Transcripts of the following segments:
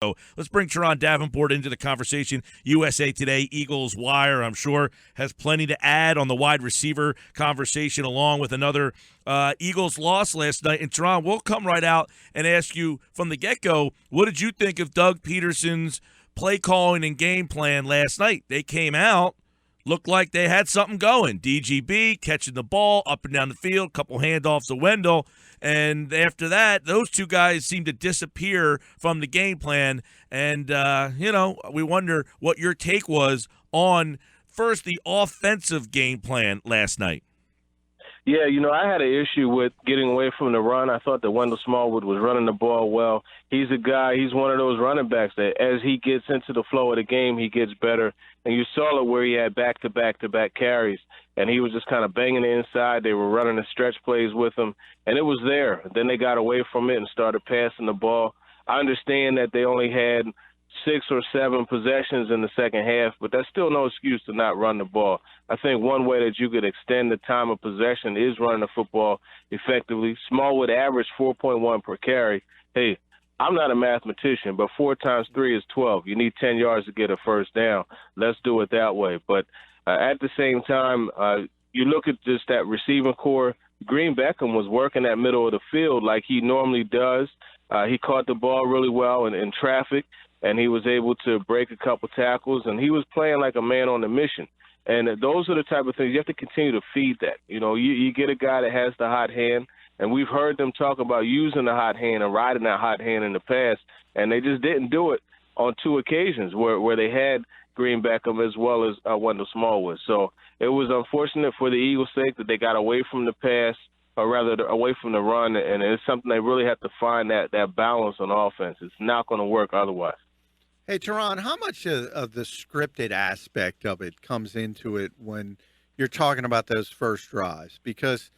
So let's bring Turron Davenport into the conversation. USA Today, Eagles Wire, I'm sure, has plenty to add on the wide receiver conversation, along with another Eagles loss last night. And Turron, we'll come right out and ask you from the get-go, what did you think of Doug Pederson's play calling and game plan last night? They came out, looked like they had something going. DGB catching the ball up and down the field, couple handoffs to Wendell. And after that, those two guys seem to disappear from the game plan. And, we wonder what your take was on, first, the offensive game plan last night. Yeah, I had an issue with getting away from the run. I thought that Wendell Smallwood was running the ball well. He's he's one of those running backs that as he gets into the flow of the game, he gets better. And you saw it where he had back-to-back carries, and he was just kind of banging the inside. They were running the stretch plays with him, and it was there. Then they got away from it and started passing the ball. I understand that they only had 6 or 7 possessions in the second half, but that's still no excuse to not run the ball. I think one way that you could extend the time of possession is running the football effectively. Smallwood averaged 4.1 per carry. Hey, I'm not a mathematician, but 4 times 3 is 12. You need 10 yards to get a first down. Let's do it that way. But at the same time, you look at just that receiving core. Green Beckham was working that middle of the field like he normally does. He caught the ball really well in traffic, and he was able to break a couple tackles, and he was playing like a man on a mission. And those are the type of things you have to continue to feed that. You get a guy that has the hot hand, and we've heard them talk about using the hot hand and riding that hot hand in the past, and they just didn't do it on 2 occasions where they had Green Beckham as well as Wendell Smallwood. So it was unfortunate for the Eagles' sake that they got away from the pass, or rather away from the run, and it's something they really have to find that balance on offense. It's not going to work otherwise. Hey, Turron, how much of the scripted aspect of it comes into it when you're talking about those first drives? Because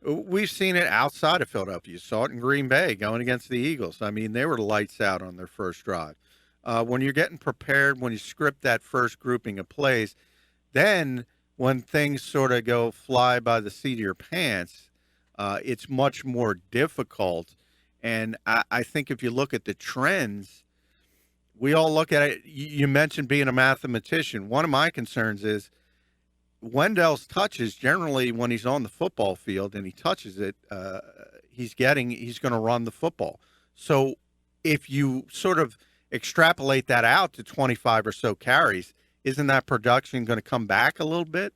we've seen it outside of Philadelphia. You saw it in Green Bay going against the Eagles. I mean, they were lights out on their first drive. When you're getting prepared, when you script that first grouping of plays, then when things sort of go fly by the seat of your pants, it's much more difficult. And I think if you look at the trends, we all look at it. You mentioned being a mathematician. One of my concerns is Wendell's touches, generally when he's on the football field and he touches it, he's going to run the football. So if you sort of extrapolate that out to 25 or so carries, isn't that production going to come back a little bit?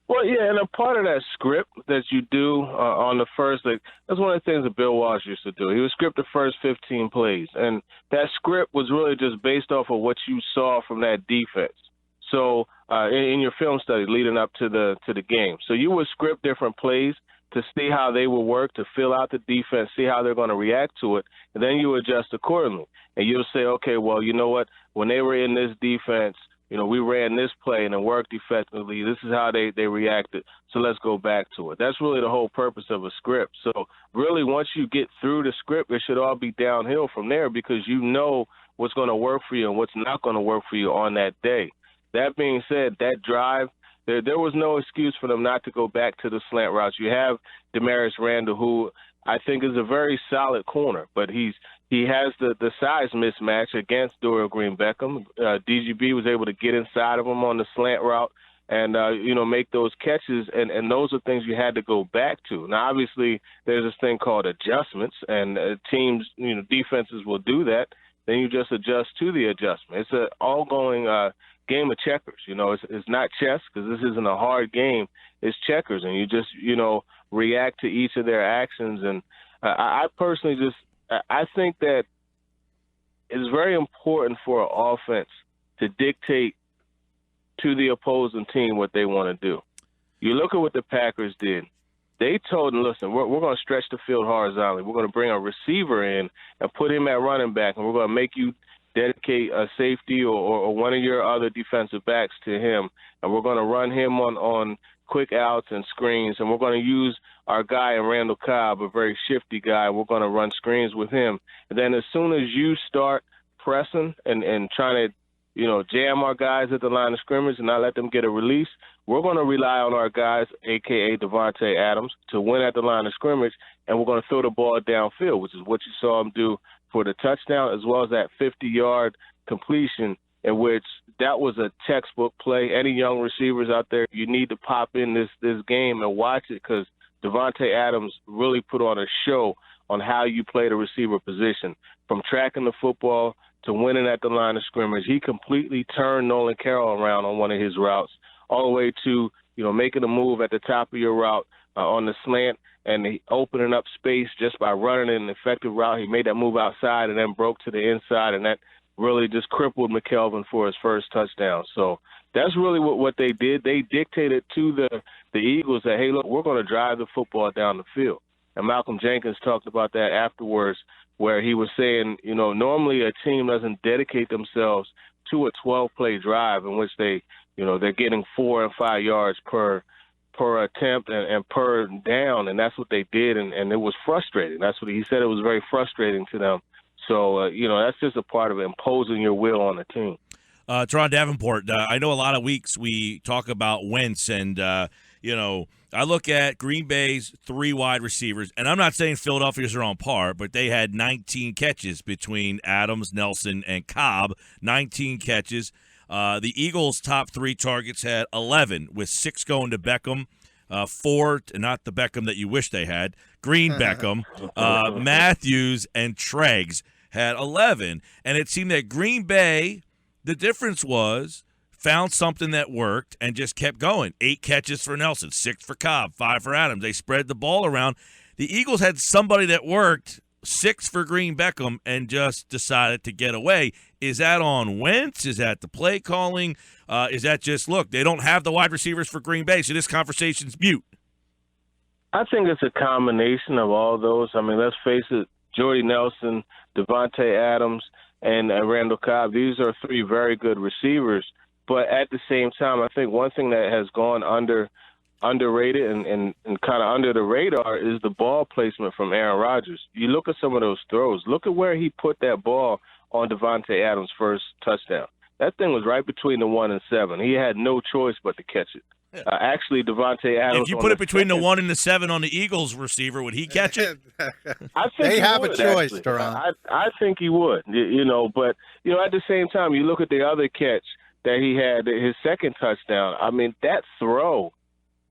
Well, yeah, and a part of that script that you do on the first, that's one of the things that Bill Walsh used to do. He would script the first 15 plays, and that script was really just based off of what you saw from that defense. So in your film study leading up to the game, so you would script different plays to see how they will work, to fill out the defense, see how they're going to react to it, and then you adjust accordingly. And you'll say, okay, well, you know what? When they were in this defense, we ran this play and it worked effectively. This is how they reacted. So let's go back to it. That's really the whole purpose of a script. So really, once you get through the script, it should all be downhill from there because you know what's going to work for you and what's not going to work for you on that day. That being said, that drive, there was no excuse for them not to go back to the slant routes. You have Demarius Randall, who I think is a very solid corner, but he has the size mismatch against Dorial Green Beckham. DGB was able to get inside of him on the slant route and, make those catches, and those are things you had to go back to. Now, obviously, there's this thing called adjustments, and teams, defenses will do that. Then you just adjust to the adjustment. It's an ongoing game of checkers. It's not chess because this isn't a hard game. It's checkers, and you just, react to each of their actions. And I personally I think that it's very important for an offense to dictate to the opposing team what they want to do. You look at what the Packers did. They told them, listen, we're going to stretch the field horizontally. We're going to bring a receiver in and put him at running back, and we're going to make you dedicate a safety or one of your other defensive backs to him, and we're going to run him on quick outs and screens, and we're going to use our guy in Randall Cobb, a very shifty guy. We're going to run screens with him. And then as soon as you start pressing and trying to, jam our guys at the line of scrimmage and not let them get a release, we're going to rely on our guys, a.k.a. Devontae Adams, to win at the line of scrimmage, and we're going to throw the ball downfield, which is what you saw him do for the touchdown, as well as that 50-yard completion, in which that was a textbook play. Any young receivers out there, you need to pop in this game and watch it, because Davante Adams really put on a show on how you play the receiver position. From tracking the football to winning at the line of scrimmage, he completely turned Nolan Carroll around on one of his routes, all the way to, making a move at the top of your route on the slant and opening up space just by running an effective route. He made that move outside and then broke to the inside, and that really just crippled McKelvin for his first touchdown. So that's really what they did. They dictated to the Eagles that, hey, look, we're going to drive the football down the field. And Malcolm Jenkins talked about that afterwards, where he was saying, normally a team doesn't dedicate themselves to a 12-play drive in which they're getting 4 and 5 yards per attempt and per down, and that's what they did, and it was frustrating. That's what he said. It was very frustrating to them. So, that's just a part of imposing your will on the team. Turron Davenport, I know a lot of weeks we talk about Wentz, and, I look at Green Bay's 3 wide receivers, and I'm not saying Philadelphia's are on par, but they had 19 catches between Adams, Nelson, and Cobb, 19 catches. The Eagles' top 3 targets had 11, with 6 going to Beckham, 4, not the Beckham that you wish they had, Green Beckham, Matthews, and Treggs had 11. And it seemed that Green Bay, the difference was, found something that worked and just kept going. 8 catches for Nelson, 6 for Cobb, 5 for Adams. They spread the ball around. The Eagles had somebody that worked, 6 for Green Beckham, and just decided to get away. Is that on Wentz? Is that the play calling? Is that just, look, they don't have the wide receivers for Green Bay, so this conversation's mute? I think it's a combination of all those. I mean, let's face it, Jordy Nelson, Davante Adams, and Randall Cobb, these are 3 very good receivers. But at the same time, I think one thing that has gone underrated and kind of under the radar is the ball placement from Aaron Rodgers. You look at some of those throws. Look at where he put that ball on Davante Adams' first touchdown. That thing was right between the 1 and 7. He had no choice but to catch it. Actually, Davante Adams. If you put it between the 1 and the 7 on the Eagles receiver, would he catch it? I think they have would, a choice, actually. Turron. I think he would. But at the same time, you look at the other catch that he had, his second touchdown. I mean, that throw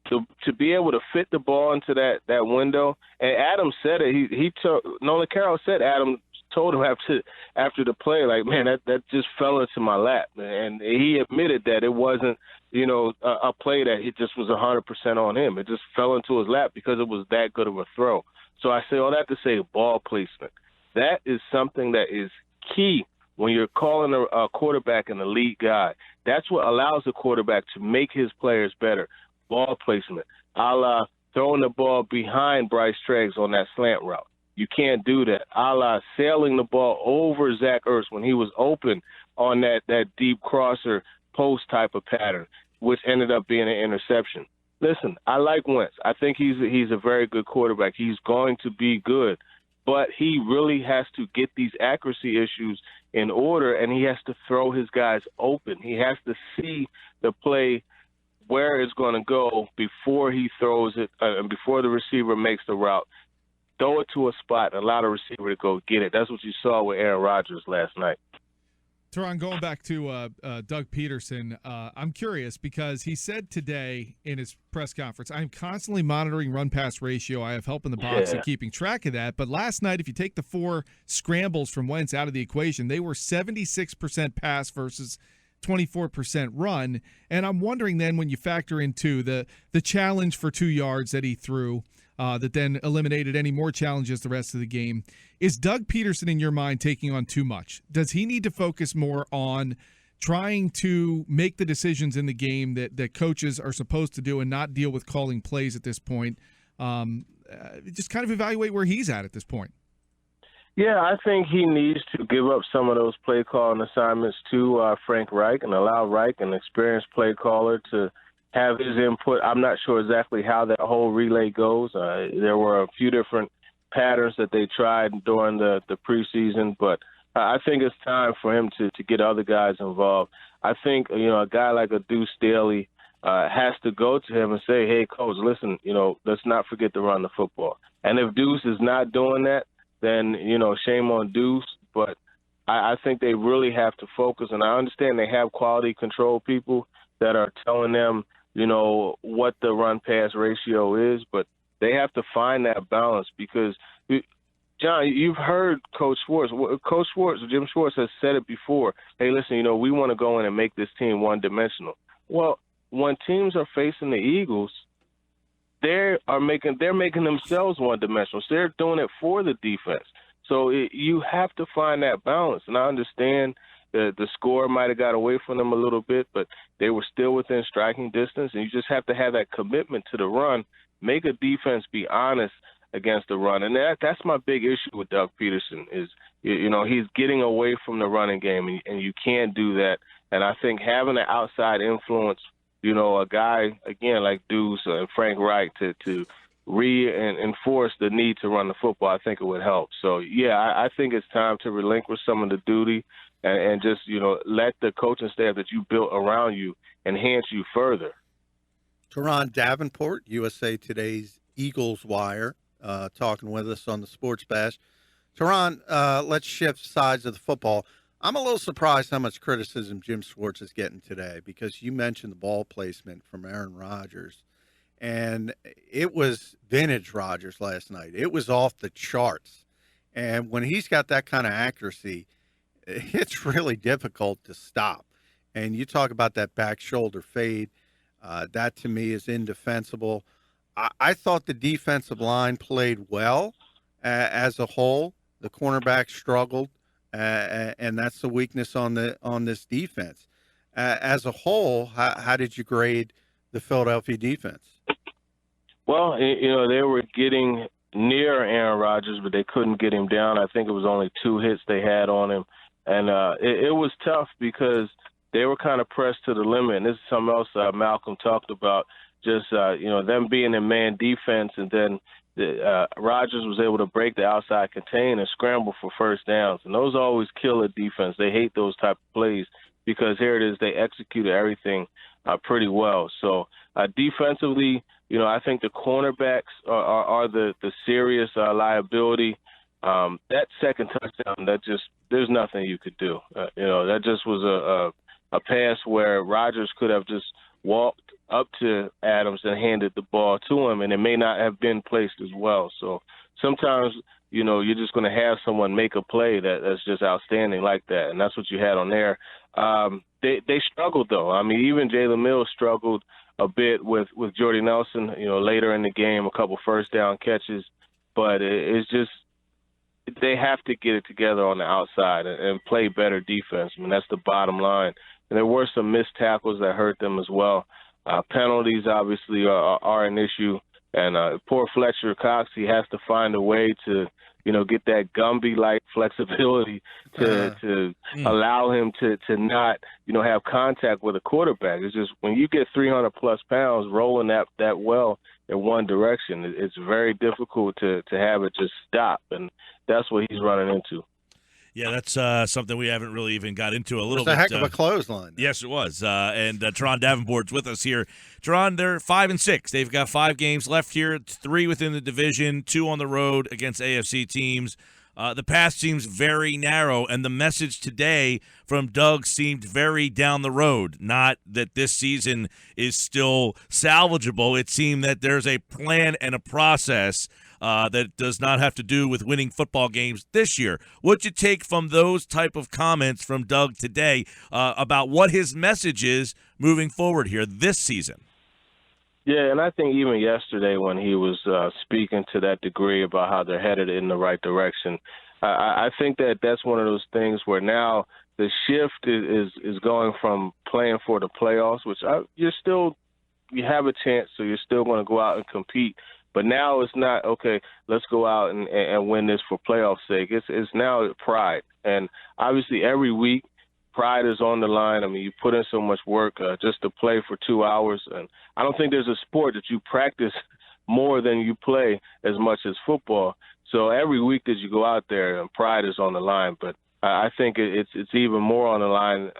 to be able to fit the ball into that window. And Adams said it. Nolan Carroll said Adams told him after the play, like, man, that just fell into my lap. And he admitted that it wasn't, a play that it just was 100% on him. It just fell into his lap because it was that good of a throw. So I say all that to say ball placement. That is something that is key when you're calling a quarterback an elite guy. That's what allows the quarterback to make his players better. Ball placement, a la throwing the ball behind Bryce Treggs on that slant route. You can't do that. A la sailing the ball over Zach Ertz when he was open on that deep crosser post type of pattern, which ended up being an interception. Listen, I like Wentz. I think he's a very good quarterback. He's going to be good, but he really has to get these accuracy issues in order, and he has to throw his guys open. He has to see the play where it's going to go before he throws it and before the receiver makes the route. Throw it to a spot and allow the receiver to go get it. That's what you saw with Aaron Rodgers last night. Turron, going back to Doug Pederson, I'm curious because he said today in his press conference, I'm constantly monitoring run-pass ratio. I have help in the box and keeping track of that. But last night, if you take the 4 scrambles from Wentz out of the equation, they were 76% pass versus 24% run. And I'm wondering then when you factor into the challenge for 2 yards that he threw, that then eliminated any more challenges the rest of the game. Is Doug Pederson, in your mind, taking on too much? Does he need to focus more on trying to make the decisions in the game that coaches are supposed to do and not deal with calling plays at this point? Just kind of evaluate where he's at this point. Yeah, I think he needs to give up some of those play calling assignments to Frank Reich and allow Reich, an experienced play caller, to have his input. I'm not sure exactly how that whole relay goes. There were a few different patterns that they tried during the preseason, but I think it's time for him to get other guys involved. I think, a guy like a Deuce Staley has to go to him and say, hey, coach, listen, let's not forget to run the football. And if Deuce is not doing that, then, shame on Deuce. But I think they really have to focus. And I understand they have quality control people that are telling them, what the run-pass ratio is. But they have to find that balance because, John, you've heard Coach Schwartz. Jim Schwartz has said it before. Hey, listen, we want to go in and make this team one-dimensional. Well, when teams are facing the Eagles, they're making themselves one-dimensional. So they're doing it for the defense. So you have to find that balance. And I understand the score might have got away from them a little bit, but they were still within striking distance. And you just have to have that commitment to the run, make a defense be honest against the run. And that's my big issue with Doug Pederson is, he's getting away from the running game, and you can't do that. And I think having an outside influence, a guy, again, like Deuce and Frank Reich to reinforce the need to run the football, I think it would help. So, yeah, I think it's time to relinquish some of the duty and just, let the coaching staff that you built around you enhance you further. Turron Davenport, USA Today's Eagles Wire, talking with us on the Sports Bash. Turron, let's shift sides of the football. I'm a little surprised how much criticism Jim Schwartz is getting today because you mentioned the ball placement from Aaron Rodgers, and it was vintage Rodgers last night. It was off the charts. And when he's got that kind of accuracy, it's really difficult to stop. And you talk about that back shoulder fade. That, to me, is indefensible. I thought the defensive line played well as a whole. The cornerback struggled, and that's the weakness on this defense. As a whole, how did you grade the Philadelphia defense? Well, they were getting near Aaron Rodgers, but they couldn't get him down. I think it was only 2 hits they had on him. And it was tough because they were kind of pressed to the limit. And this is something else Malcolm talked about, just, them being in man defense, and then Rodgers was able to break the outside contain and scramble for first downs. And those always kill a defense. They hate those type of plays because here it is, they executed everything pretty well. So defensively, I think the cornerbacks are the serious liability. That second touchdown, there's nothing you could do. That just was a pass where Rodgers could have just walked up to Adams and handed the ball to him, and it may not have been placed as well. So sometimes, you're just going to have someone make a play that's just outstanding like that, and that's what you had on there. They struggled, though. I mean, even Jalen Mills struggled a bit with Jordy Nelson, later in the game, a couple first down catches. But it's just they have to get it together on the outside and play better defense. I mean, that's the bottom line. And there were some missed tackles that hurt them as well. Penalties, obviously, are an issue. And poor Fletcher Cox, he has to find a way to, get that Gumby-like flexibility to allow him to not, have contact with a quarterback. It's just when you get 300-plus pounds rolling that well in one direction, it's very difficult to have it just stop. And that's what he's running into. Yeah, that's something we haven't really even got into a little bit. It's a heck of a clothesline. Yes, it was. And Turron Davenport's with us here. Turron, they're 5-6. They've got 5 games left here. It's 3 within the division, 2 on the road against AFC teams. The path seems very narrow, and the message today from Doug seemed very down the road. Not that this season is still salvageable. It seemed that there's a plan and a process that does not have to do with winning football games this year. What'd you take from those type of comments from Doug today about what his message is moving forward here this season? Yeah, and I think even yesterday when he was speaking to that degree about how they're headed in the right direction, I think that's one of those things where now the shift is going from playing for the playoffs, which you have a chance, so you're still going to go out and compete. But now it's not, okay, let's go out and win this for playoff sake. It's now pride. And obviously every week, pride is on the line. I mean, you put in so much work just to play for 2 hours. And I don't think there's a sport that you practice more than you play as much as football. So every week that you go out there, pride is on the line. But I think it's even more on the line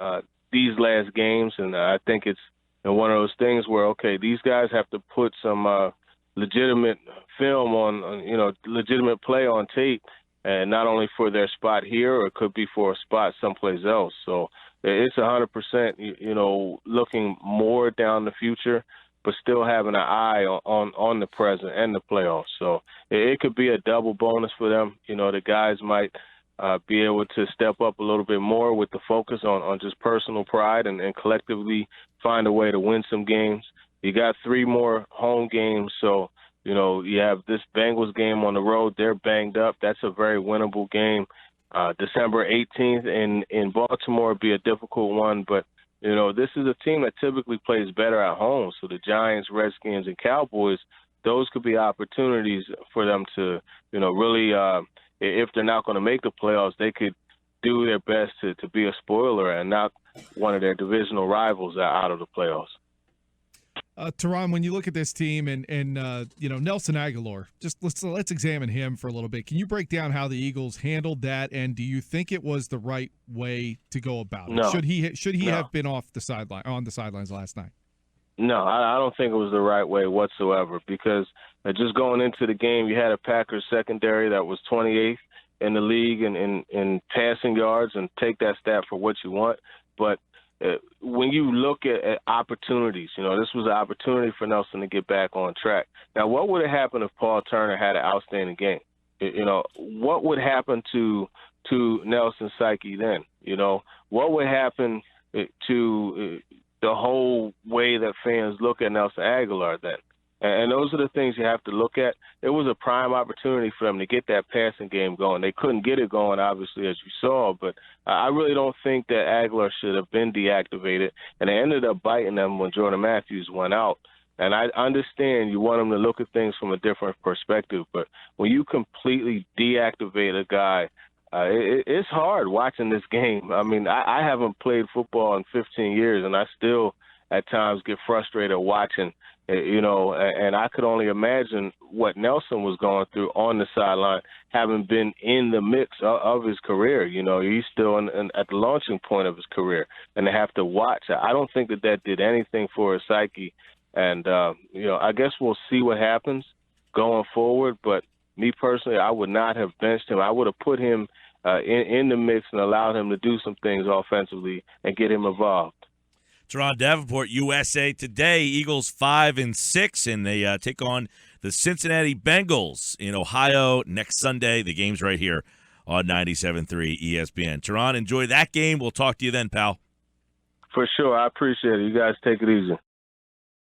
these last games. And I think it's one of those things where, okay, these guys have to put some legitimate film on, legitimate play on tape and not only for their spot here, or it could be for a spot someplace else. So it's 100%, looking more down the future, but still having an eye on the present and the playoffs. So it could be a double bonus for them. The guys might be able to step up a little bit more with the focus on just personal pride and collectively find a way to win some games. You got 3 more home games, so you have this Bengals game on the road. They're banged up. That's a very winnable game. December 18th in Baltimore would be a difficult one, but this is a team that typically plays better at home. So the Giants, Redskins, and Cowboys, those could be opportunities for them to, really, if they're not going to make the playoffs, they could do their best to be a spoiler and knock one of their divisional rivals out of the playoffs. Turron, when you look at this team and Nelson Aguilar, just let's examine him for a little bit. Can you break down how the Eagles handled that, and do you think it was the right way to go about it? No. Should he No. have been on the sidelines last night? No, I don't think it was the right way whatsoever, because just going into the game, you had a Packers secondary that was 28th in the league in passing yards, and take that stat for what you want. But when you look at opportunities, this was an opportunity for Nelson to get back on track. Now, what would have happened if Paul Turner had an outstanding game? What would happen to Nelson's psyche then? What would happen to the whole way that fans look at Nelson Aguilar then? And those are the things you have to look at. It was a prime opportunity for them to get that passing game going. They couldn't get it going, obviously, as you saw, but I really don't think that Aguilar should have been deactivated, and it ended up biting them when Jordan Matthews went out. And I understand you want them to look at things from a different perspective, but when you completely deactivate a guy, it's hard watching this game. I mean, I haven't played football in 15 years, and I still at times get frustrated watching, and I could only imagine what Nelson was going through on the sideline, having been in the mix of his career. He's still at the launching point of his career, and to have to watch. I don't think that did anything for his psyche. And, I guess we'll see what happens going forward. But me personally, I would not have benched him. I would have put him in the mix and allowed him to do some things offensively and get him involved. Turron, Davenport, USA Today. Eagles 5-6, and they take on the Cincinnati Bengals in Ohio next Sunday. The game's right here on 97.3 ESPN. Turron, enjoy that game. We'll talk to you then, pal. For sure. I appreciate it. You guys take it easy.